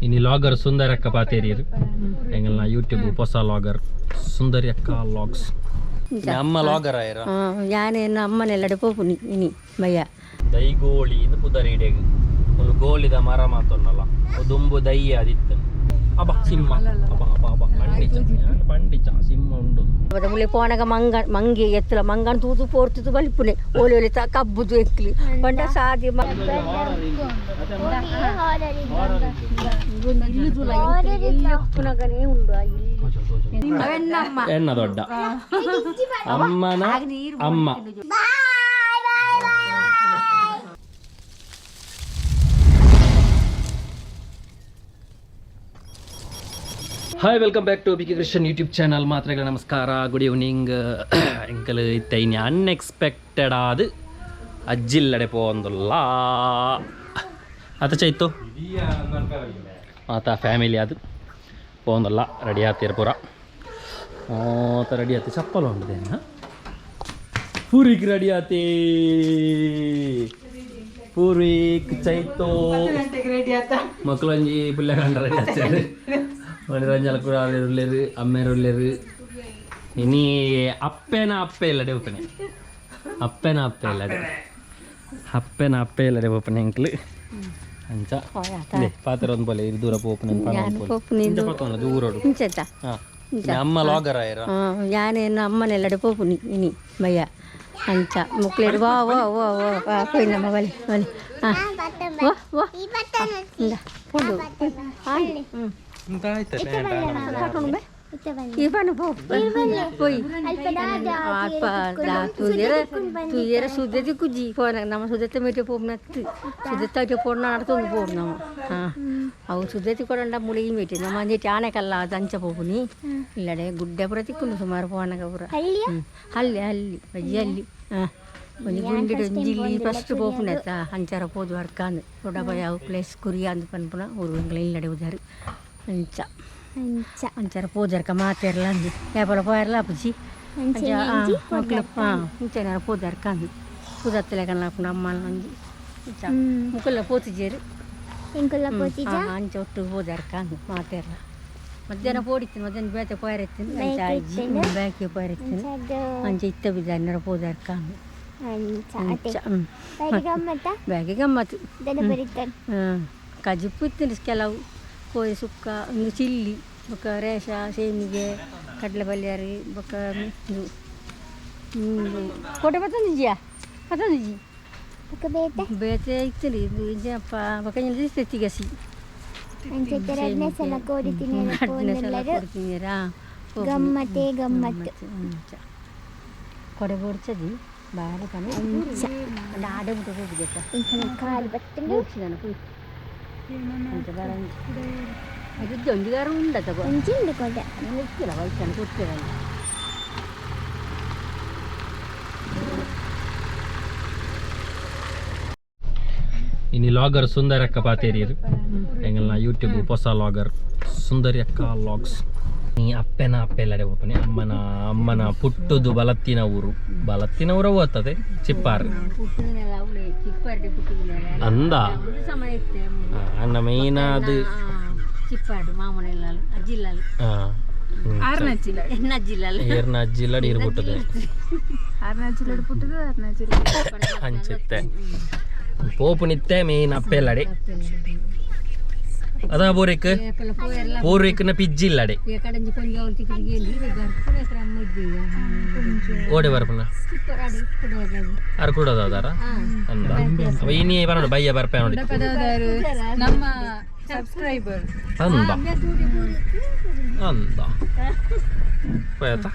ini logger Sundari akka paateri engalna YouTube ಹೊಸ logger Sundari akka vlogs amma logger ayra ഞാൻ അമ്മനെല്ലടെ പോപ്പുനി ഇനി മയ്യ ದೈಗೋಳಿ ಇಂದ ಪುದರಿಡೆಗೆ ಒಂದು ಗೋಳಿದ ಮರ ಮಾತೊನ್ನಲ್ಲ ದುಂಬು ದೈ ಅದಿತ್ತು ಅಬ್ಬ ಸಿಂಹ ಅಬ್ಬ ಅಬ್ಬ ಅಬ್ಬ ಪಂಡಿಚ ಸಿಂಹ ಉಂಡು ಮುಲೆ ಪೋನಗ ಮಂಗಿ ಎತ್ತಲ ಮಂಗನ್ ತೂತು ಪೋರ್ತಿತು ಬಲಿಪುನೆ ಓಲಿ ಓಲಿ ಕಬ್ಬುದು ಎಕ್ಲಿ ಪಂಡ ಸಾದಿ ಪುನಗನೇ ಉಂಡು ಎನ್ನ ದೊಡ್ಡ ಅಮ್ಮನ ಅಮ್ಮ hi welcome back to bkcreation YouTube channel ಮಾತ್ರೆಗಳ ನಮಸ್ಕಾರ ಗುಡ್ ಈವ್ನಿಂಗ್ ಎಂಕಲ್ ಇತ್ತೈನಿ ಅನ್ಎಕ್ಸ್ಪೆಕ್ಟೆಡ್ ಆದ ಅಜ್ಜಿಲ್ಲಡೆ ಪೋಂದುಲ್ಲ ಆತ ಚೈತು ಆತ ಫ್ಯಾಮಿಲಿ ಅದು ಪೋಂದುಲ್ಲ ರೆಡಿ ಆತೀರ ಪೂರ ಆತ ರೆಡಿ ಆತಿ ಚಪ್ಪಲು ಉಂಟದೇನ ಪೂರಿಗೆ ರೆಡಿ ಆತಿ ಪೂರಿಕ್ ಚೈತು ಮಕ್ಕಳು ಒಂಜಿ ಪುಲ್ಯ ಕಂಡ ರೆಡಿ ಆಗ್ತಾರೆ ಮಣಿರಂಜಲಕುರು ಅಮ್ಮೇರುಳ್ಳರು ಇನಿ ಅಪ್ಪೆನ ಅಪ್ಪೆ ಇಲ್ಲಡೆ ಒಪ್ಪನೆ ಅಪ್ಪೆನ ಅಪ್ಪೆ ಇಲ್ಲಡೆ ಅಪ್ಪೆನ ಅಪ್ಪೆ ಇಲ್ಲಡೆ ಒಪ್ಪನೆ ಎಂಕ್ಲು ಅಂಚ ಪಾತ್ರ ಒಂದು ಬೋಲೆ ಇದು ದೂರ ಪೋಪನೆ ದೂರೋಡು ಅಮ್ಮ ಲಾಗರ ഞാൻ അമ്മനെല്ലടെ പോപ്പുനി ഇനി മയ്യ ಅಂಚ ಮುಕ್ಲೇರು ವಾ ವಾ ವಾ ವಾ ಕೊಯ್ ನಮ್ಮ ಬಲಿ ಬಲಿ ಹಾಂ ವಾ ವಾ ಇಲ್ಲ ಕೊಂಡು Irvana po. Poi. Tuiera sudah di kuji. Kau nak nama sudah tu mereka pun nak. Sudah tu dia pun nak tu pun nama. Aku sudah tu korang dah mulai mereka. Nama dia tiada kalau danca pun ni. Ilade gudda berarti kunu semar pun nak pura. Halli halli. Bagi halli. Bagi gundi dan jili pasti pun neta. Ancara pun juarkan. Roda bayar place Korea tu pun urung lain ilade udar. Anca. ಅಂಚಾರ ಪೋಜಾರ್ಕ ಮಾತೆರ್ಲ ಅಂಜಿ ಯಾಪಲ ಪೋಯರ್ಲ ಅಪ್ಪಜಿ ಅಂಚಾರ ಪೋಜಾರ್ಕ ಅಂಜಿ ಪೂಜಾತ್ತಲೆ ಕನ್ನಡ ಅಮ್ಮನ ಅಂಜಿ ಮುಕ್ಕಲ್ಲ ಪೋತಿಜೇರು ಅಂಚ ಒಟ್ಟು ಪೋಜಾರ್ಕ ಅಂಜಿ ಮಾತೆರ್ಲ ಮಧ್ಯಾಹ್ನ ಪೋಡಿತೀನಿ ಮಧ್ಯಾಹ್ನ ಬೇತೆ ಪೋಯರೆತ್ತೀನಿ ಅಂಚ ಅಜ್ಜಿ ಬ್ಯಾಕಿ ಪೋಯರೆತ್ತೀನಿ ಅಂಚ ಇತ್ತ ಬಿದ್ದಾರ ಪೋಜಾರ್ಕ ಅಂಜಿ ಬ್ಯಾಗಿ ಗಮ್ಮತ್ತು ಕಜಿಪ್ಪು ಇತ್ತೀನಿ ಕೆಲವು ಕೋಳಿ ಸುಕ್ಕ ಒಂದು ಚಿಲ್ಲಿ ಬೊಕ್ಕ ರೇಷ ಸೇಮಿಗೆ ಕಡಲೆ ಪಲ್ಯಾರಿ ಬೊಕ್ಕ ಇದು ಕೋಟೆ ಬತ್ತಂದಿಜ್ಜಿಯಾ ಬತ್ತಂದಿಜ್ಜಿ ಬೇತೆ ಇತ್ತರಿ ಇದು ಇಜ್ಜಪ್ಪ ಬೊಕ್ಕ ತೆತ್ತಿಗಸಿ ಗಮ್ಮತ್ತೆ ಗಮ್ಮತ್ತು ಕೊಡೆ ಬೋಡ್ಸದಿ ಬಾಳ ಕನೆ ಆಡೆ ಬಿಟ್ಟು ಹೋಗಿದ್ದ ಕಾಲು ಬತ್ತಂಡು ಅದು ಜೊಂಜಿಗಾರ ಉಂಡ ತಗೋ ಒಂಜಿಂಡು ಕೊಡೆ ಮುಕ್ಕಿಲ್ಲ ವಯಸ್ಸನ್ನು ಕೊಡ್ತಿರಲ್ಲ ini logger Sundari akka paateri engalna YouTube ಹೊಸ logger Sundari akka vlogs ಈ ಅಪ್ಪೆನ ಅಪ್ಪೆ ಇಲ್ಲಡೆ ಒಪ್ಪನೆ ಅಮ್ಮನ ಪುಟ್ಟುದು ಬಲತ್ತಿನ ಊರು ಓದ್ತದೆ ಚಿಪ್ಪಾರು ಅಂದ ಅನ್ನ ಮೇನ್ ಅದು ಚಿಪ್ಪಾಡು ಮಾಮನೆಲ್ಲ ಅಜ್ಜಿಲ್ಲಲ್ಲಿ ಏರ್ನ ಅಜ್ಜಿಲ್ಲಡಿ ಇರ್ಬಿಟ್ಟದೆ ಹಂಚುತ್ತೆ ಪೋಪುನಿತ್ತೆ ಮೇನ್ ಅಪ್ಪೆ ಇಲ್ಲಡೆ ಅದ ಪೂರ್ವಿಕನ ಪಿಜ್ಜಿ ಇಲ್ಲಡೆ ಓಡೆ ಬರ್ಪನ ಅರ್ ಕೂಡದಾರ ಅಂದ ಇನಿ ಬರೋಣ ಬಯ್ಯ ಬರ್ಪೆ ನೋಡಿ ನಮ್ಮ ಸಬ್ಸ್ಕ್ರೈಬರ್ ಅಂದ ಅಂದ ಹೋಯ್ತಾ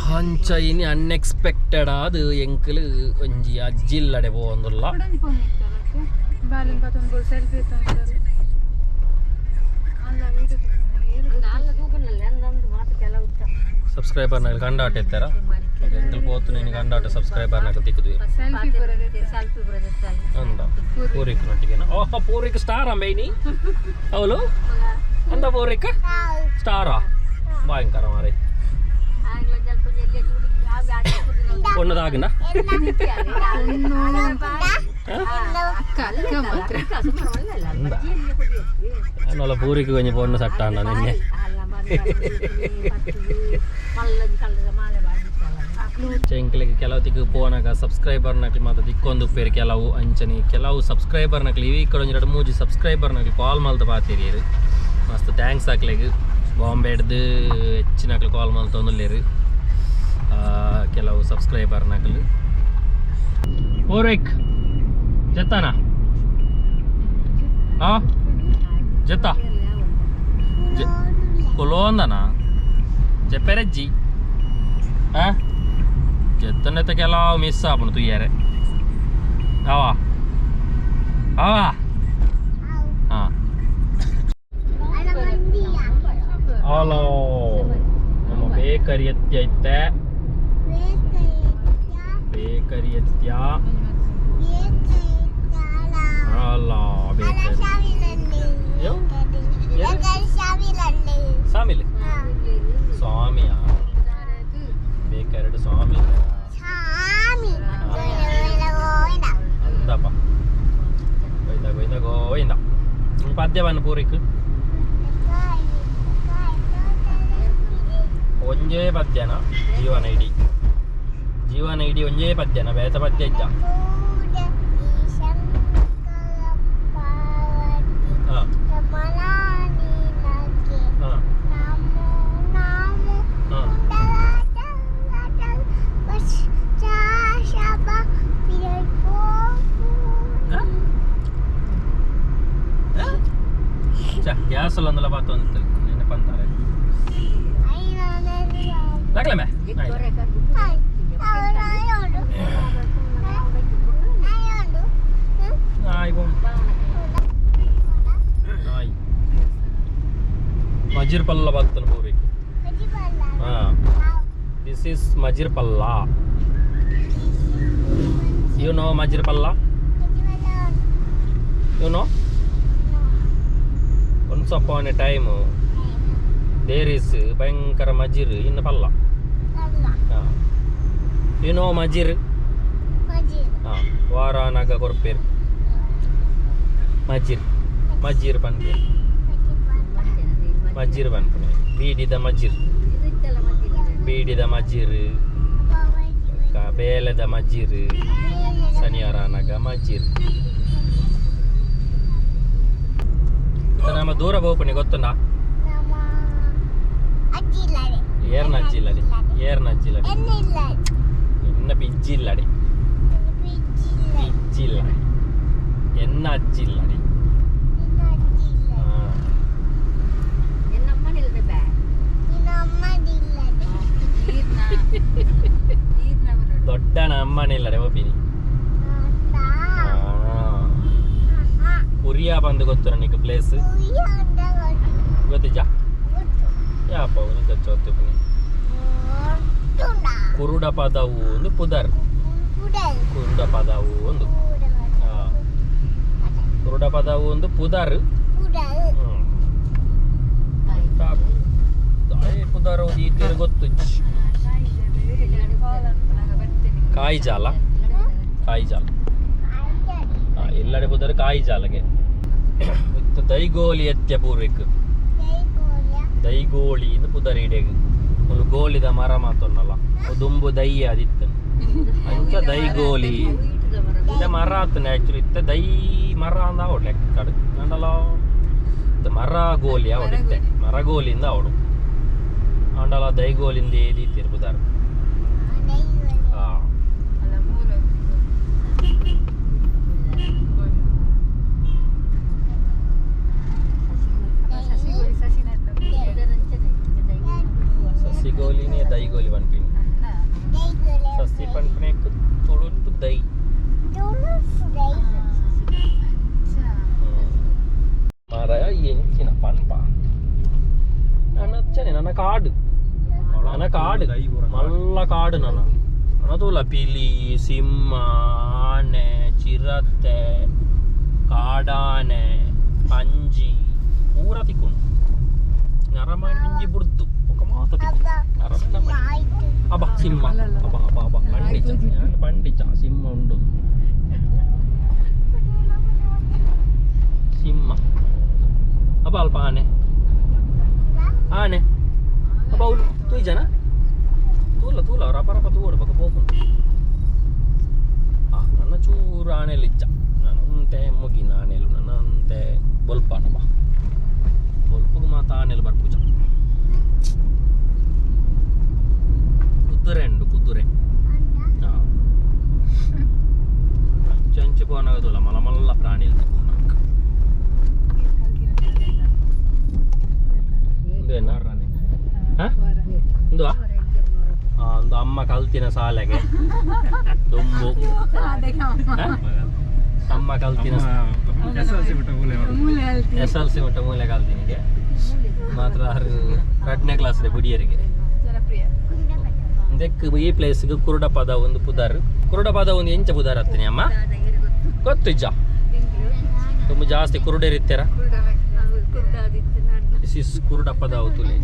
ಹಂಚ ಇನಿ ಅನ್ಎಕ್ಸ್ಪೆಕ್ಟೆಡ್ ಆದ ಎಂಕಲ್ ಒಂಜಿ ಅಜ್ಜಿಲ್ಲಡೆ ಪೋಂದುಲ್ಲ ಸಬ್ಸ್ಕ್ರೈಬರ್ನ ಕಂಡಾಟ ಇತ್ತಾರ ಎಂಕಲ್ ಪೋತು ನೀನು ಕಂಡಾಟ ಸಬ್ಸ್ಕ್ರೈಬರ್ನ ತಿಕ್ಕುದು ಅಂದ ಪೂರಿಕ್ ನೊಟ್ಟಿಗೆ ಪೂರಿಕ್ ಸ್ಟಾರ್ ಅಂಬೈನಿ ಅವಳು ಅಂದ ಪೂರಿಕ್ ಸ್ಟಾರಾ ಭಯಂಕರ ಮಾರೈ పొన్ను తాగిందా వాళ్ళ పూరికి కొంచెం పొన్ను సట్ట అన్నా నిన్నే ಚೆಂಕ್ಲಿಗೆ ಕೆಲವು ತಿಕ್ಕು ಪೋನಾಗ ಸಬ್ಸ್ಕ್ರೈಬರ್ ನಕ್ಲಿ ಮಾತ ದಿಕ್ಕೊಂದು ಪೇರು ಕೆಲವು ಅಂಚನಿ ಕೆಲವು ಸಬ್ಸ್ಕ್ರೈಬರ್ ನಕ್ಲಿ ಈ ಕಡೆ ಒಂಜೆರಡು ಮೂಜಿ ಸಬ್ಸ್ಕ್ರೈಬರ್ ನಕ್ಲಿ ಕಾಲ್ ಮಲ್ತ ಪಾತಿರಿ ಮಸ್ತ್ ಥ್ಯಾಂಕ್ಸ್ ಹಾಕ್ಲಿಗೆ ಬಾಂಬೆ ಹಿಡ್ದು ಹೆಚ್ಚಿನಕ್ಲು ಕಾಲ್ ಮಲ್ತೊಂದುಲ್ಲೇರು ಕೆಲವು ಸಬ್ಸ್ಕ್ರೈಬರ್ ನಕ್ಲು ಪೂರ್ವಿಕ್ ಜತ್ತಾನ ಜತ್ತ ಕೊಲೋಂದನಾ చెప్పారజ్జి చెత్తనైతే ఎలా మిస్ ఆపను తుయ్యారే అవా అవా ಹಲೋ ನಮ್ಮ ಬೇಕರಿ ಎತ್ತಿ ಐತೆ ಬೇಕರಿ ಎತ್ತ್ಯ ಅಲ್ಲ ಬೇಕರಿ ಸಾಮಿಲ್ ಸ್ವಾಮಿಯ ಬೇಕರೆಡು ಸ್ವಾಮಿ ಅಂದಪ್ಪ ಗೋಯ್ದ ಗೋಯ್ದ ಗೋಯ್ದ ಪದ್ಯವನ್ನು ಪೂರಿಕ್ ಒಂಜೇ ಪದ್ಯನ ಜೀವನ ಇಡೀ ಒಂಜೇ ಪದ್ಯನ ಬೇತ ಪದ್ಯ ಇದ್ದ ಗ್ಯಾಸಲ್ಲಿ ಒಂದಲ್ಲ ಬಾತು ಅಂತ ನೆನಪಂತಾರೆ ಲಾಗ್ಲೇ మజిర్ పల్ల భక్తులు పూరి దిస్ ఈస్ మజిర్ పల్లా యు నో మజిర్ పల్లా you know once upon a time there is ಭಯಂಕರ ಮಜಿರ್ in ಪಲ್ಲ you know ಮಜಿರ್ ವಾರಾನಾಗ ಕೊರ್ಪೇರ್ ಮಜಿರ್ ಪನ್ಪೆ ಮಜಿರ್ ಪನ್ಪನೆ ಬೀಡಿದ ಮಜಿರ್ ಬೇಲದ ಮಜಿರ್ ಶನಿವಾರನಾಗ ಮಜಿರ್ ನಮ್ಮ ದೂರ ಬೋಪನಿ ಗೊತ್ತುಂಡ ಏರ್ನಜ್ಜಿಲ್ಲಡಿ ಎನ್ನ ಪಿಜ್ಜಿಲ್ಲಡಿ ಎನ್ನ ಅಜ್ಜಿಲ್ಲಡಿ ದೊಡ್ಡನ ಅಮ್ಮನಿಲ್ಲಡೆ ಓಪಿನಿ ಕುರಿಯ ಬಂದು ಗೊತ್ತು ನನಗೆ ಪ್ಲೇಸ್ ಗೊತ್ತಿಜ ಯಾಪ ನಿಂಗೆ ಗೊತ್ತು ಕುರುಡ ಪದವು ಒಂದು ಪುದರ್ ಕುರುಡ ಪದವು ಒಂದು ಪುದರ್ ಪುದರ್ ಈ ಗೊತ್ತು ಕಾಯಿ ಜಾಲ ಎಲ್ಲಡೆ ಪುದರ್ ಕಾಯಿ ಜಾಲಗೆ ಇತ್ತು ದೈಗೋಲಿ ಎತ್ಯ ಪೂರ್ವಿಕ್ ದೈಗೋಳಿ ಇಂದು ಪುದರ್ ಇಡೆಗ್ ಒಂದು ಗೋಲಿದ ಮರ ಮಾತೊನ್ನಲ್ಲ ದುಂಬು ದಯ್ಯ ಅದಿತ್ತು ಅಂಚ ದೈಗೋಲಿ ಇತ್ತೆ ಮರ ಆತನೆ ಆಕ್ಚುಲಿ ಇತ್ತೆ ದೈ ಮರ ಅಂದ ಅವಡು ಲೆಕ್ಕಡು ಅಂಡಲ್ಲ ಮರ ಗೋಲಿ ಅವಡಿತ್ತೆ ಮರ ಗೋಲಿಂದ ಅವಡು ಅಂಡಲ್ಲ ದೈಗೋಲಿಂದ ಏದಿತ್ತೀರು ಪುದರ್ ಸಸಿಗೋಲಿನೇ ದೈಗೋಲಿ ಪನ್ಪಿನಿ ಸಸಿ ಪನ್ಪನೆಕ್ ತುಳುಟು ದೈ ಮಾರಾಯ ಎಂಚಿನ ಪನ್ಪ ನನ್ನ ಕಾಡು ಮಲ್ಲ ಕಾಡು ನನ್ನದುಲ ಪಿಲಿ ಸಿಂಹ ಆನೆ ಚಿರತೆ ಕಾಡಾನೆ ಪಂಜಿ ಪೂರ ತಿಕ್ಕೊಂಡು ನರಮಾಯಿ ಮಿಂಜಿ ಬುಡ್ದು ఒక Abah simma. Abah Pandica simma undu. Simma. Apa alpa ane? Ane. Apa ulu? Tu ijana? Tula rapa tuoda baka pohon. Nana chura ane licca. Nanante mugina anelu nanante bolpa naba. Bolpugu mata anelu barpuja. Kuture. Anci pohanaga tula mala ಪ್ರಾಣಿಲ್ pohanaga. Indena rane. Ha? Indua? ಒಂದು ಅಮ್ಮ ಕಲ್ತಿನ ಶಾಲೆಗೆ ದುಂಬು ಅಮ್ಮ ಕಲ್ತಿನ SLC ಮಟ್ಟ ಮೂಲೆ ಕಲ್ತಿನಿಗೆ ಮಾತ್ರ 2ನೇ class ರೆ ಬುಡಿಯರಿಗೆ ಇದಕ್ಕೆ ಈ ಪ್ಲೇಸ್ಗೆ ಕುರುಡ ಪದ ಒಂದು ಪುದಾರ್ ಕುರುಡ ಪದ ಒಂದು ಎಂಚ ಪುದಾರ್ ಹತ್ತೀನಿ ಅಮ್ಮ ಗೊತ್ತಿಜ್ಜ ತುಂಬ ಜಾಸ್ತಿ ಕುರುಡರಿರ್ತಾರ ಕುರುಡ ಪದ ಅವತುಲೆ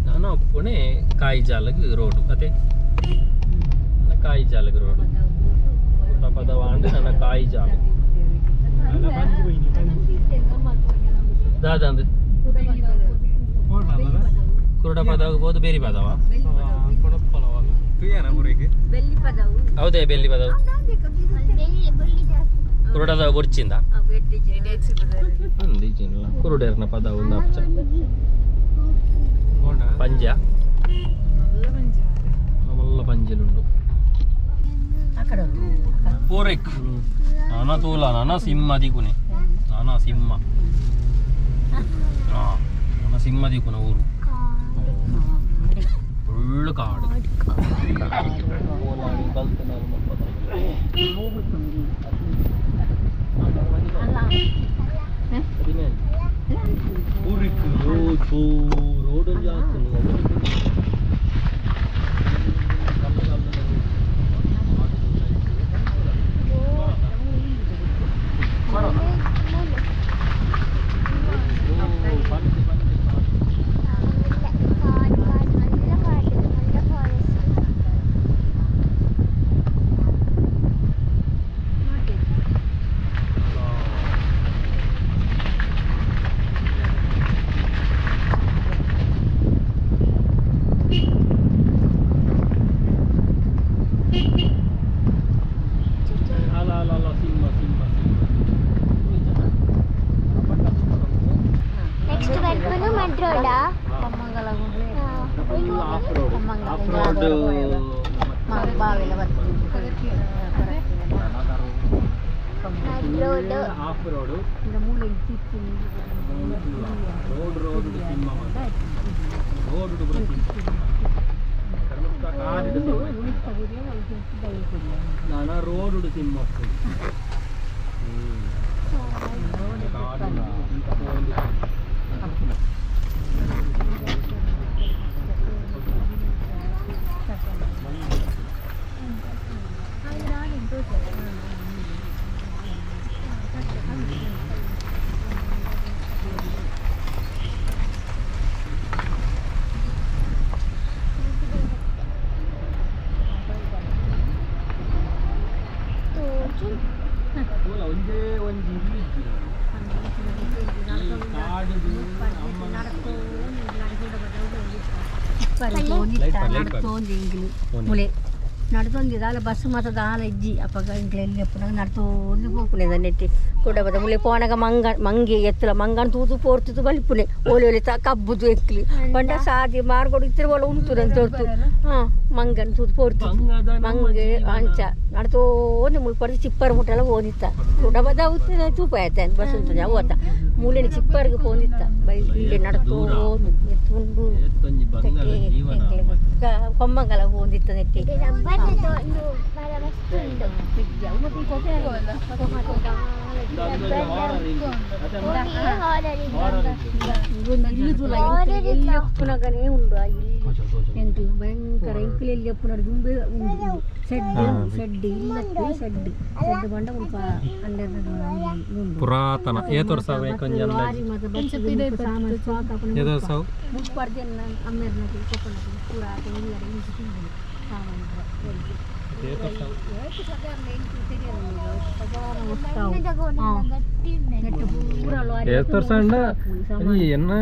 ನಾನು ಒಪ್ಪಣೆ ಕಾಯಿ ಜಾಲಗ ರೋಡು ಅದೇ ಕಾಯಿ ಜಾಲಗ ರೋಡು ಕುರುಡ ಪದ ವಾಂಡ ನನ್ನ ಕಾಯಿ ಜಾಲ ದಾದಂದು ಕುರುಡ ಪದ ಹೋದು ಬೇರೆ ಪದವ ಹೌದೇ ಬೆಲ್ಲಿ ಪದವು ಕುರುಡದ ಬುರ್ಚಿಂದ ಕುರುಡೇರ್ನ ಪದ ಒಂದು ಅಪ್ಚ ಪಂಜ ಮಲ್ಲ ಪಂಜಲುಂಡು ಪೂರೆಕ್ ನಾನ ತೂಲ ನಾನ ಸಿಂಹ ದಿಗುನೆ ನಾನ ಸಿಂಹ ನನ್ನ ಸಿಂಹ ದಿಗುನ ಊರು ಫುಲ್ ಕಾಡು ರೋಡ್ నడుతుంది బస్సు మాత్రం దాని ఇజ్జి అప్పగా ఇంట్లో వెళ్ళి ఎప్పుడు నడుతూనే పోకునేది నెట్టి కూడబోతే ముళ్ళి పోనగా మంగి ఎత్తుల మంగని తూతూ పోరుతూ బలిపునే ఓలి కబ్బుతూ ఎక్కిలి పంట సాది మారుకోడు ఇద్దరు వాళ్ళు ఉంటున్నారు తోడుతూ మంగని తూతూ పోరుతూ మంగి అంచ నడుతూనే ముళ్ళు పడితే చిప్పరి ముట్టలో పోనిస్తా కూడబోతే అవుతుంది చూపాయతాను బస్సు ఉంటుంది పోతా మూలిని చిప్పరికి పోనిస్తా బయట నడుతూ ఎత్తుండు కొమ్మంగల పోనిస్తా నెట్టి ఇల్లు ఎప్పునగానే ఉండు ఆ ఇల్లు ಎಂಕಲ್ ಭಯಂಕರ ಎಂಕಲೆಲ್ಲಿ ಅಪ್ಪುನಡು ದುಂಬೆ ಉಂಡು ಸೆಡ್ ಇಲ್ಲಕ್ಕೆ ಸೆಡ್ ಬಂಡ ಉಲ್ಪ ಅಂಡರ್ ಪುರಾತನ ಏತೋರ್ಸ ಕೊಂಚ ಲಾರಿ ಮತ್ತೆ ಬಸ್ ಸಾಮಾನು ಸ್ಟಾಕ್ ಹಾಕೊಂಡು ಮುಪ್ಪರ್ಜನ್ನ ಅಮ್ಮೆರ್ನಕ್ಕೆ ಕೊಪ್ಪಳಕ್ಕೆ ಪುರಾತನ ಇಲ್ಲಡೆ ಇಂಚು ಸಾಮಾನು ಎನ್ನ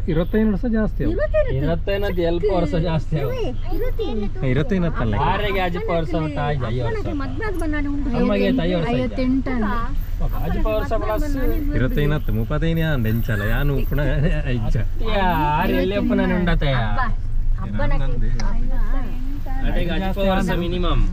25 ವರ್ಷ ಜಾಸ್ತಿ 25 ವರ್ಷ ಜಾಸ್ತಿ 25 ಆರೆಗೆ ಅಜ್ಜಿ ವರ್ಷ ಉಂಟು 5 ವರ್ಷ ಅಮ್ಮಗೆ 5 ವರ್ಷ 58 ಅಜ್ಜಿ ವರ್ಷ ಪ್ಲಸ್ 25 35 ಅಂಚಲ ಯಾನು ಪುನಃ ಐಜ ಆರೆ ಎಲ್ಲಿ ಪುನಃ ಉಂಡತಯ ಅಡೆಗೆ ಅಜ್ಜಿ ವರ್ಷ ಮಿನಿಮಮ್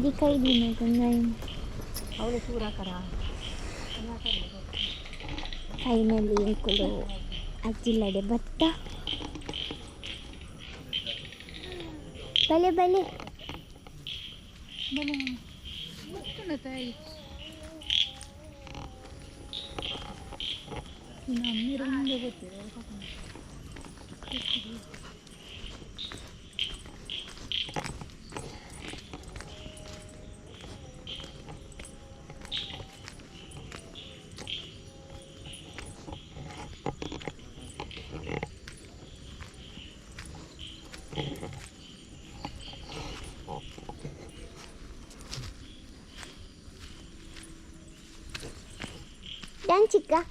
दिखाई देने को नहीं फाइनली इनको अज्जी लड़े बत्ता भले भले dan chica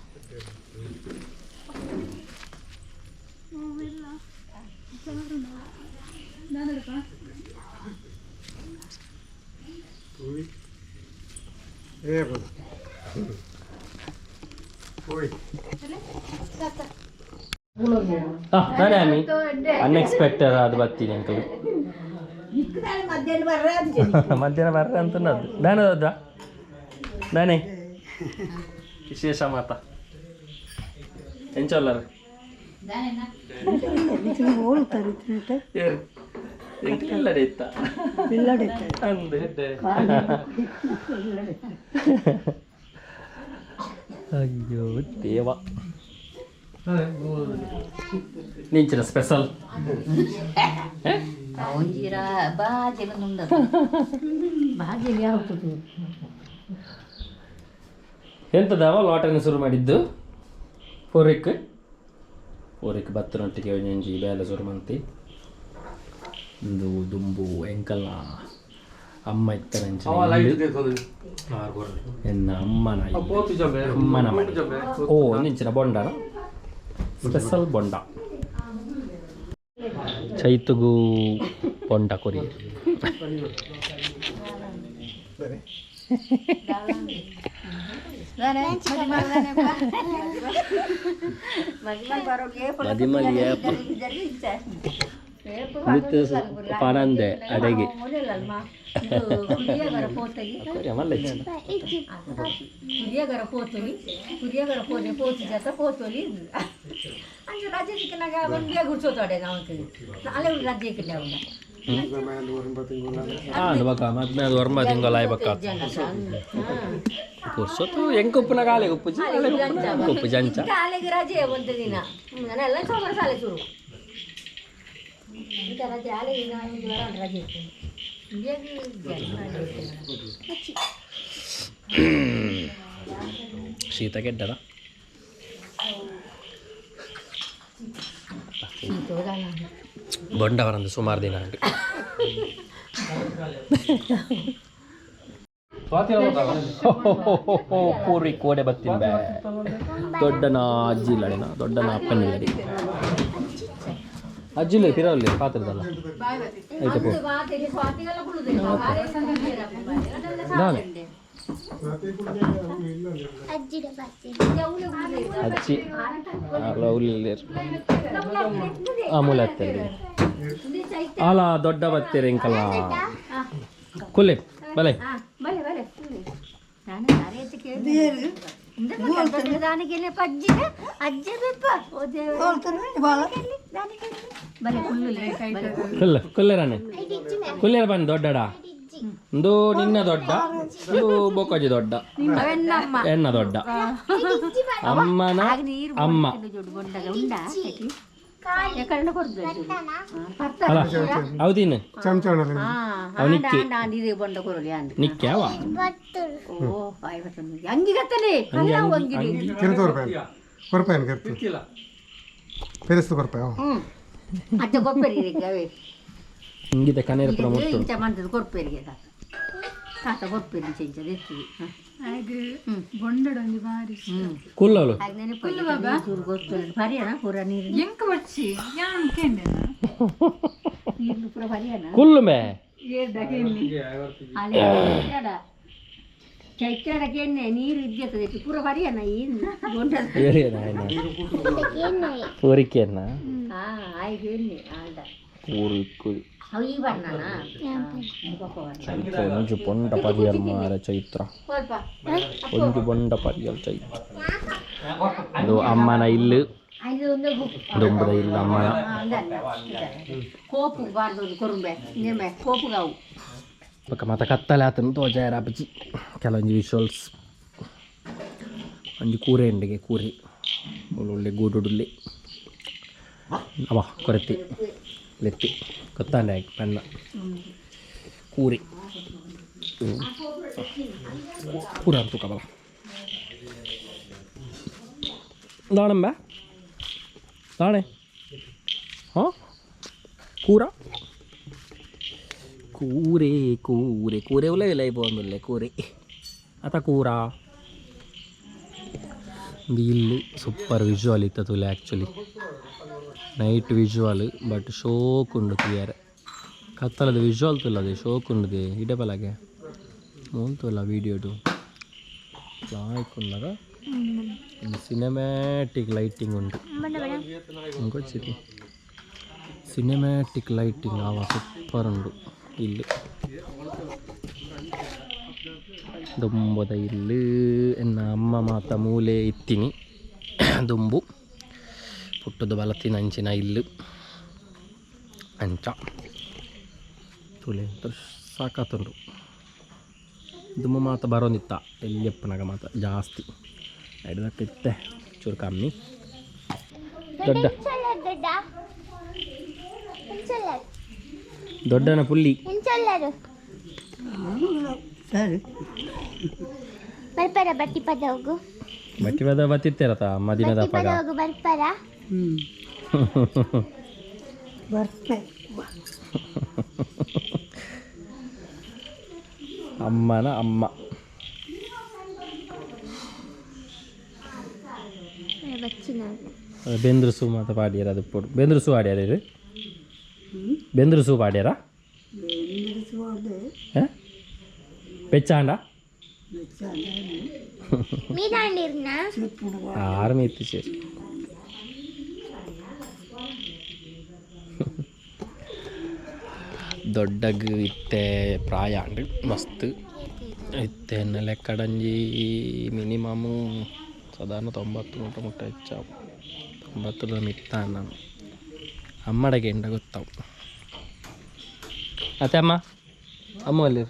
ನಾನೇ ಅನ್ಎಕ್ಸ್ಪೆಕ್ಟೆಡ್ ಅದು ಬರ್ತೀನಿ ಅಂಕಲ್ ಮಧ್ಯಾಹ್ನ ಬರ್ರ ಅಂತ ನಾನೇ ವಿಶೇಷ ಮಾತ ಎಂಚಲ್ಲರು ಇಲ್ಲಡೆತ್ತ ಅಯ್ಯೋ ದೇವ ನಿಂಚಿನ ಸ್ಪೆಷಲ್ ಎಂತದವ ಲಾಟನ್ನು ಶುರು ಮಾಡಿದ್ದು ಪೋರಿಕ್ ಬತ್ತನೊಟ್ಟಿಗೆ ಒಂಜಿ ಬೇಲೆ ಶುರು ಮಂತಿ ಇಂದು ದುಂಬು ಎಂಕಲ್ನ ಅಮ್ಮ ಇತ್ತನಂಚ ಎನ್ನ ಅಮ್ಮನ ಮನೆ ಓ ನಿಂಚಿನ ಬೊಂಡನ ಸ್ಪೆಷಲ್ ಬೊಂಡ ಚೈತುಗು ಬೊಂಡ ಕೊರಿ ಪರಂದೆ ಅಡೆಗೆ ಕುರಿಯಗರ ಪೋತಲಿ ಪೋತಿ ಜತ ಪೋತಲಿ ಅಂಚೆ ರಜೆ ಸಿಕ್ಕನಾಗ ಒಂದು ಬೇಗ ಹುಡ್ಸೋತಾಡೆ ನಾವು ಅಲ್ಲೇ ರಜೆ ಕಿಲ್ಲ ಅವನ್ನ baka madme adu orma tinggal ay baka kurso tu engkupna kale kuppuji ale kuppu jancha ಕಾಲೆಗೆ ರಜೆ ಒಂದು ದಿನ ನಾನೆಲ್ಲ ಸೋಮವಾರ ಶಾಲೆ ಶುರು ಈಗ ರಜೆ ಆಲೆಗೆ ಒಂದು ವಾರ ರಜೆ ಶೀತ ಕೆಟ್ಟದ ಬೊಂಡ ಬರಂದು ಸುಮಾರು ದಿನ ಆಗಿ ಪೂರಿ ಕೋಡೆ ಬತ್ತಿನ ಬೇ ದೊಡ್ಡನ ಅಜ್ಜಿ ಇಲ್ಲಡಿನ ದೊಡ್ಡನ ಅಪ್ಪನ ಇಲ್ಲಡಿ ಅಜ್ಜಿ ಇಲ್ಲ ತಿರವಲ್ಲಿ ಪಾತ್ರದಲ್ಲ ಐತೆ ಪೋ ನಾನೇ ಅಜ್ಜಿ ಲವ್ಲಿ ಮೂಲೆ ಹತ್ತೇರಿ ಅಲ್ಲ ದೊಡ್ಡ ಬತ್ತೀರಿ ಇಂಕಲ್ಲ ಕುಲ್ಲೆ ಬಲೆ ಕುಲ್ಲೆರಾನೆ ಕುಲ್ಲೆರ ಬನ್ನಿ ದೊಡ್ಡಡ ಒಂದು ನಿನ್ನ ದೊಡ್ಡ ಒಂದು ಬೊಕ್ಕಜಿ ದೊಡ್ಡ ಎನ್ನ ದೊಡ್ಡ ಅಮ್ಮನ ಅಮ್ಮ ಅಲ್ಲ ಹೌದಿನ ನಿಕ್ಕೆ ನಿಕ್ಕ್ಯಾವ ಹಿಂಗಿದೆ ಕನೇರ ಮುಟ್ಟು ಕೊಡ್ಪೇರಿಗೆ ತಾತ ಕೊಡ್ಪೇರಿ ಚೆಂಚದ ಎತ್ತಿ ಬೊಂಡಡೊಂದು ಬಾರಿ ಕುಲ್ಲಲು ಪರಿಯಣ ಪೂರ ನೀರು ಎಂಕ ಬಚ್ಚಿ ಯಾನ್ ಕೇಂದ್ರ ನೀರು ಪೂರ ಪರಿಯಣ ಕುಲ್ಲು ಮೇ ಚೈತ್ಯಡಕ್ಕೆ ಎಣ್ಣೆ ನೀರು ಇದ್ದಿರ್ತದೆ ಪೂರ ಪರಿಯಣ ಏನು ಊರಿಕೆಯನ್ನ ಆಯ್ತು ಎಣ್ಣೆ ಆಡ ಊರಿಕುಲ್ ಅವು ಈ ಬಣ್ಣನ ಒಂಜು ಬೊಂಡ ಪರಿಯಲ್ ಮಾರ ಚೈತ್ರ ಒಂಜು ಬೊಂಡ ಪರಿಯಲ್ ಚೈತ್ರ ಅದು ಅಮ್ಮನ ಇಲ್ಲು ದುಂಬದ ಇಲ್ಲ ಅಮ್ಮನ ಕೋಪು ಬಾರ್ದು ಕೊರುಂಬೆ ನಿಮ್ಮೆ ಕೋಪುಗಾವು ಬೊಕ್ಕ ಮತ್ತೆ ಕತ್ತಲೆ ಆತನ ತೋಜಾರ ಅಪ್ಪಜಿ ಕೆಲವೊಂದು ವಿಷುವಲ್ಸ್ ಒಂಜಿ ಕೂರೆ ಉಂಡಿಗೆ ಕೂರಿ ಒಳ್ಳೊಳ್ಳೆ ಗೂಡುಡುಲ್ಲಿ ಅವ ಕೊರತಿ ಲೆತ್ತಿ ಗೊತ್ತಾಂಡೆ ಆಯ್ತು ಪೆಣ್ಣ ಕೂರಿ ಕೂರ ಅಂತ ಕಬಲ ದಾಣಂಬ ದಾಣೆ ಹಾಂ ಕೂರ ಕೂರೆ ಕೂರೆ ಕೂರೆ ಉಲ್ಲ ಇಲ್ಲ ಬಂದುಲ್ಲೆ ಕೂರೆ ಅತ ಕೂರ ಇಲ್ಲಿ ಸೂಪರ್ ವಿಜುವಲ್ ಇತ್ತು ತುಲೆ ಆ್ಯಕ್ಚುಲಿ ನೈಟ್ ವಿಜುವಲ್ ಬಟ್ ಶೋಕ್ ಉಂಡು ಕ್ಲಿಯರ್ ಕತ್ತಲದ ವಿಜುವಲ್ ತುಲ್ಲದೆ ಶೋಕ್ ಉಂಡುದೆ ಇಡೆ ಬಲಗೆ ಮೂಲ್ತುಲ್ಲ ವೀಡಿಯೋಡು ಲಾಯ್ಕೊಂಡಾಗ ಸಿನಿಮ್ಯಾಟಿಕ್ ಲೈಟಿಂಗ್ ಉಂಟು ಗೊತ್ತಿರಿ ಸಿನಿಮ್ಯಾಟಿಕ್ ಲೈಟಿಂಗ್ ಆವ ಸೂಪರ್ ಉಂಡು ಇಲ್ಲಿ ದುಂಬದ ಇಲ್ಲಿ ಎನ್ನ ಅಮ್ಮ ಮಾತ ಮೂಲೆ ಇತ್ತೀನಿ ದುಂಬು ಪುಟ್ಟದ ಬಲತ್ತಿನ ಅಂಚಿನ ಇಲ್ಲು ಅಂಚ ತುಲೆ ಅಂತ ಸಾಕಾತುಂಡು ದುಂಬು ಮಾತ ಬರೋಂದಿತ್ತ ಎಲ್ಲಿಯಪ್ಪನಾಗ ಮಾತ ಜಾಸ್ತಿ ಹಿಡ್ದಕ್ಕಿತ್ತೆ ಚೂರು ಕಮ್ಮಿ ದೊಡ್ಡ ದೊಡ್ಡನ ಪುಲ್ಲಿ ಬರ್ಪಾರ ಬಟ್ಟಿ ಪದ ಹೋಗು ಬಟ್ಟಿ ಪದ ಬತ್ತಿತ್ತೇರತ ಮದಿನದ ಪದ ಹೋಗು ಬರ್ಪಾರ ಅಮ್ಮನ ಅಮ್ಮ ಬೆಂದ್ರಸು ಮಾತ ಪಾಡ್ಯಾರ ಅದು ಪೊಡು ಬೆಂದ್ರಸು ಆಡ್ಯಾರ ಇದು ಬೆಂದ್ರಸು ಪಾಡ್ಯಾರ ಬೆಚ್ಚಾಂಡ ಆರು ಮೀತಿ ಸೇರಿ ದೊಡ್ಡಗ್ ಇತ್ತೆ ಪ್ರಾಯ ಅಂಡ್ ಮಸ್ತ್ ಇತ್ತೆ ಲೆಕ್ಕಡಂಜಿ ಮಿನಿಮಮ್ ಸಾಧಾರಣ 90 ಮುಟ್ಟ ಹೆಚ್ಚಾವು 90 ಮಿತ್ತ ನಾನು ಅಮ್ಮಡೆಗೆ ಎಂಡ ಗೊತ್ತಾವು ಅತ್ತೆ ಅಮ್ಮ ಅಮ್ಮ ಅಲ್ಲಿ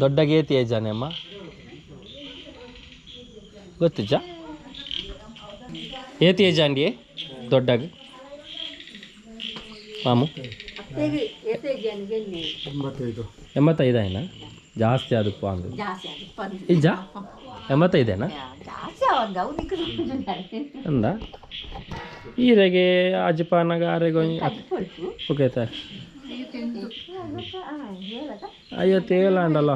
ದೊಡ್ಡ ಗೇತಿ ಏಜಾನೆ ಅಮ್ಮ ಗೊತ್ತಿಜ್ಜ ಏತಿ ಏಜಾಂಡಿ ದೊಡ್ಡಗ ಮಾಮು 85 ಆಯ್ನಾ ಜಾಸ್ತಿ ಅದಪ್ಪ ಅಂದ್ರೆ ಇಜ್ಜ 85 ಅಂದ ಈರೆಗೆ ಅಜ್ಜಪಾನಗ ಆರೆಗೆ ಓಕೆ ಸರ್ 57 ಅಂಡಲ್ಲ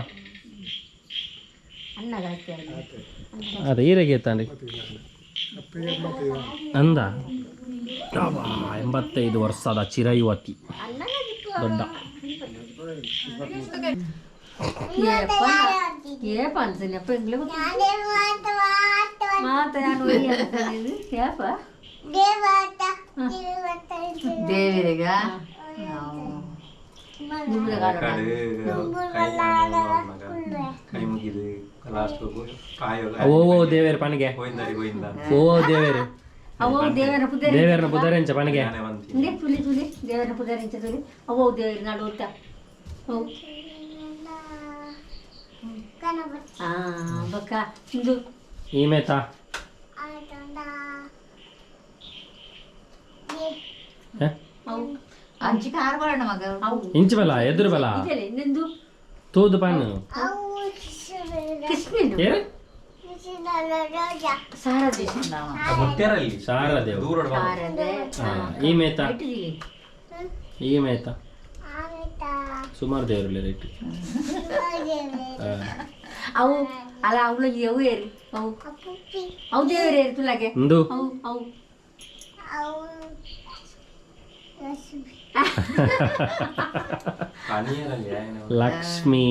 ಅದೇ ಈರೆಗೆ ತಾಂಡಿ ಅಂದ 85 ವರ್ಷದ ಚಿರಯುವತಿ ದೊಡ್ಡ ದೇವರಿಗ ಓ ದೇವೇರ ಪನಿಗೆ ಓ ದೇವೇರು ದೇವರನ ಪುದರೆಂಚ ಪನಿಗೆ ದೇವರನ ಪುದರೆಂಚ ತುಲಿ ಅವೋ ದೇವರ ನಾಡು ಉತ್ತ ಬಕ್ಕ ಇದು ಈಮೇತ ಅಂಚಿ ಕಾರ್ ಬರೋಣ ಮಗ ಇಂಚು ಬಲ ಎದುರು ಬಲ ಇನ್ನೊಂದು ತೋದು ಪಾನು ಶಾರದೇವ್ ಈ ಮೇತ ಸುಮಾರು ದೇವರಲ್ಲಿ ರೇಟ್ ಅವು ಅಲ್ಲ ಅವಳಿಗೆ ಅವು ಏರಿ ಅವು ಅವು ದೇವರು ಏರಿ ತುಲಾಗೆ ಒಂದು ಅವು ಅವು ಲಕ್ಷ್ಮಿ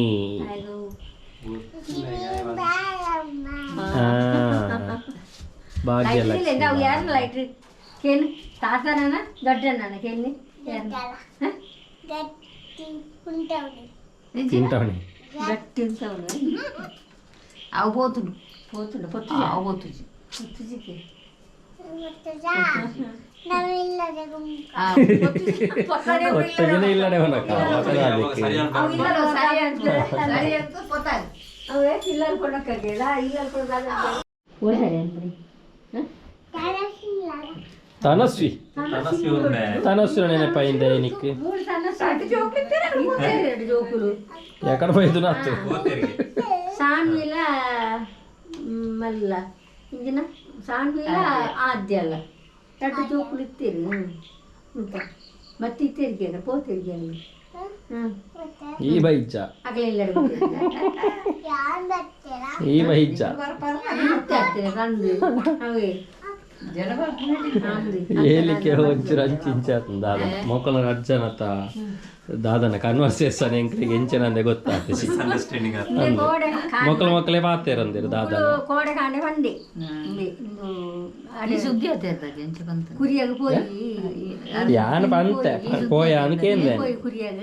ಭಾಗ್ಯಲಕ್ಷ್ಮಿ ನಾವು ಯಾರು ಲೈಟ್ರಿ ಕೇಳಿ ತಾತನ ದೊಡ್ಡಣ್ಣ ಕೇಳಿ ತಿಂಟವಣಿ ಗಟ್ಟಿ ಉಂಟವನು ಅವು పోతుండు పోతుండు పొత్తు అవు పోతుంది పొత్తుజికి ಒಟ್ಟಜನೆ ಇಲ್ಲಡೆ ಅವನಕ್ಕ ಅವೇ ಇಲ್ಲರ್ ಕೊಡಕ್ಕಾಗಿಲ್ಲ ಇಲ್ಲರ್ ಕೊಡೋದಾಗ ಓಡಾಡಿ ಅನ್ಬಿಡಿ ತನಸ್ವಿ ತನಸ್ವಿ ನೆನಪಾಯಿಂದ ಏನಕ್ಕೆ జోకులు ఎక్కడ పోయింది నాకు సాన్వీల మళ్ళా ఇంజిన సాన్వీల ఆద్యాల రెండు జోకులు ఇస్తారు ಮತ್ತೆ ತಿರ್ಗಿ ಪೋತಿರ್ಗಿ ಅಲ್ಲಿ ಈ ಬೈಜ ಅಗಲಿಲ್ಲ ಈ ಬೈಜ ರಂದು ಅವೇ ಹೇಳಿಕೆ ಒಂಚೂರು ಹಂಚಿಂಚಾತ ದಾದ ಮೊಕ್ಕಲ ಅಜ್ಜನತ ದಾದನ ಕನ್ವರ್ಸೇಷನ್ ಎಂಕ್ಲಿಗೆ ಎಂಚನಂದೆ ಗೊತ್ತಾಗ್ತದೆ ಮೊಕ್ಕಲೇ ಪಾತೇರಂದಿರು ದಾದನ ಕೋಡೆ ಕಾಂಡೆ ಬಂದೆ ಸುದ್ದಿ ಆತ ಕುರಿಯಾಗ போய் ಯಾನ್ ಬಂತೆ போய ಅನ್ಕೇಂದೆ ಕುರಿಯಾಗ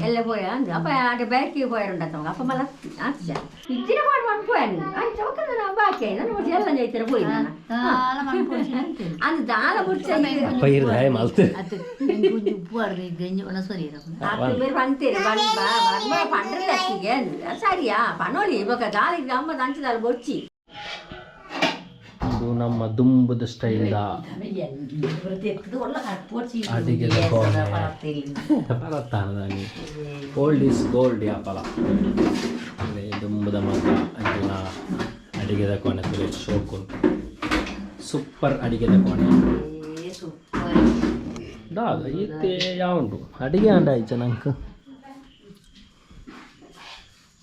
ಎಲ್ಲ போய ಅಂದ ಅಪ್ಪ ಆಡೆ ಬ್ಯಾಕಿಗೆ போயರಂತಂಗ ಅಪ್ಪ ಮಲ ಆಚ ಇದ್ದಿನ ಮಾಡಿ పోయాను ಅಂತ ಒಕ್ಕನ ಬಾಕಿ ನಾನು ಮತ್ತೆ ಎಲ್ಲ ಜೈತರ போய் ಅಂದ ದಾಲ ಮುಚ್ಚ ಅಪ್ಪ ಇರ್ದಾಯ ಮಲ್ತೆ ಅದು ಉಪ್ಪು ಅರ್ಧ ಗಂಜಿ ಒಣ ಸರಿ ಅಪ್ಪ ಬೇರೆ ಬಂತೀರಿ ಬಾ ಪಂಡ್ರೆ ಅಕ್ಕಿಗೆ ಸರಿಯಾ ಪನೋಳಿ ಇವಾಗ ದಾಲಿಗೆ ಅಮ್ಮ ದಂಚದಾಲ ಬೊಚ್ಚಿ ಇದು ನಮ್ಮ ದುಂಬದ ಸ್ಟೈಲ್ ಅಡಿಗೆದ ಪರತ್ತಾನದಾನಿ ಓಲ್ಡ್ ಈಸ್ ಗೋಲ್ಡ್ ಯಾಪಲ ದುಂಬದ ಮಗ ಎಲ್ಲ ಅಡಿಗೆದ ಕೋಣೆ ತುಲೆ ಶೋಕು ಸೂಪರ್ ಅಡಿಗೆದ ಕೋಣೆ ದಾದ ಈತೆ ಯಾವುದು ಅಡಿಗೆ ಅಂಡ ಆಯ್ತ ನಂಗೆ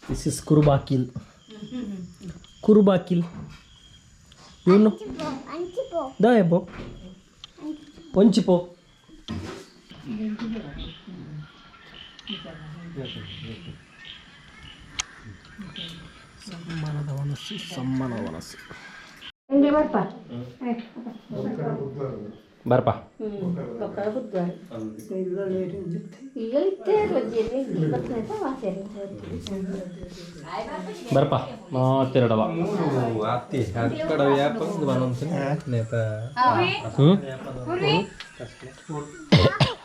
ದಿಸ್ ಇಸ್ ಕುರುಬಾಕಿಲ್ ಕುರುಬಾಕಿಲ್ ಇವನು ದಾಯಬೋ ಒಂಚಿಪೋ ಸಮ್ಮನದ ವನಸ್ಸು ಸಮ್ಮನ ವನಸ್ಸು ಬರ್ಪ ಬರ್ಪ ಮಾತೆರಡವ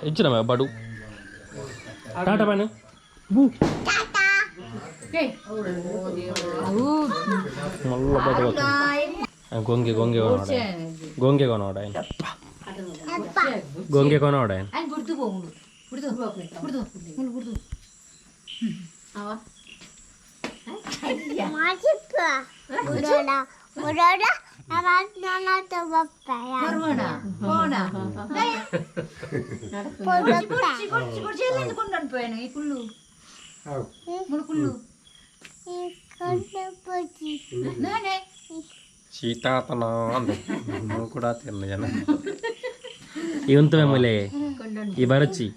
ಇಚ್ಚಿನ ಬಡು ಟಾಟಾ ಬಾನು ಮಲ್ಲ ಬದಲ ಗೊಂಗೆ ಗೊಂಗೆ ಗೊಂಗೆ ಕೊನೋಡ ಗೊಂಗೆ ಕೊನೋಡ Anh burde bogen. Burde. Magica. Uroda. Uroda. Nana to papaya. Parvana. Pona. Kurci elli kondan poyena ee kullu. Mulu kullu. Nane. ಶೀತಾತನ ಅಂದೆ ಕೂಡ ತಿನ್ನ ಜನ ಇವಂತ ಮೇಲೆ ಈ ಬರಚಿ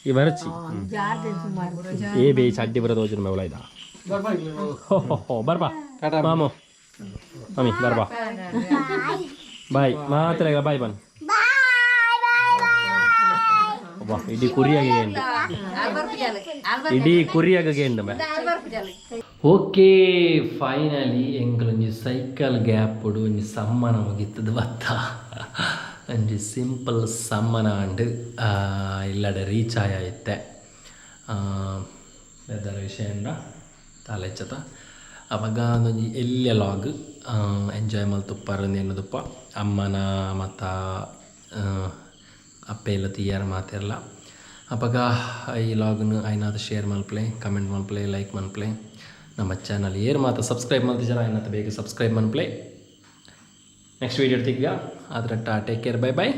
ಈ ಬರಚಿ ಏ ಬೇ ಚಡ್ಡಿ ಬರೋದು ಹೋಜನ ಮೇವಲ ಇದ ಹೋ ಬರ್ಬಾ ಮಾಮು ಮಮ್ಮಿ ಬರ್ಬಾ ಬಾಯ್ ಮಾತ್ರ ಬಾಯ್ ಬನ್ ಇಡೀ ಕುರಿಯಾಗಿ ಇಡೀ ಕುರಿಯಾಗಿ ಓಕೆ ಫೈನಲಿ ಎಂಗಳೊಂಜಿ ಸೈಕಲ್ ಗ್ಯಾಪ್ ಒಂಜಿ ಸಮ್ಮನ ಮುಗಿತದ ಬತ್ತ ಒಂಜಿ ಸಿಂಪಲ್ ಸಮ್ಮನ ಅಂಡ್ ಇಲ್ಲಡ ರೀಚ್ ಆಯ್ತೆ ಬೆದರ ವಿಷಯಂಡ ತಾಲೆಚ್ಚತ ಅವಾಗ ಒಂದೊಂಜಿ ಎಲ್ಲಿಯ ಲಾಗ್ ಎಂಜಾಯ್ ಮಲ್ತುಪ್ಪಾರ ಎನ್ನುದಪ್ಪ ಅಮ್ಮನ ಮತ್ತು ಅಪ್ಪೆ ಎಲ್ಲ ತೀಯಾರ ಮಾತಿರಲ್ಲ ಅವಾಗ ಈ ಲಾಗ್ನು ಐನಾದ ಶೇರ್ ಮಲ್ಪ್ಲೆ ಕಮೆಂಟ್ ಮಲ್ಪ್ಲೆ ಲೈಕ್ ಮಲ್ಪ್ಲೆ ನಮ್ಮ ಚಾನಲ್ ಏರ್ ಮಾತ್ರ ಸಬ್ಸ್ಕ್ರೈಬ್ ಮಾಡ್ತಿದ್ದಾರೆ ಐನಾತ ಬೇಗ ಸಬ್ಸ್ಕ್ರೈಬ್ ಮಲ್ಪ್ಲೆ ನೆಕ್ಸ್ಟ್ ವೀಡಿಯೋ ತೆಗ್ಯಾ ಅದರ ಟೇಕ್ ಕೇರ್ ಬೈ ಬೈ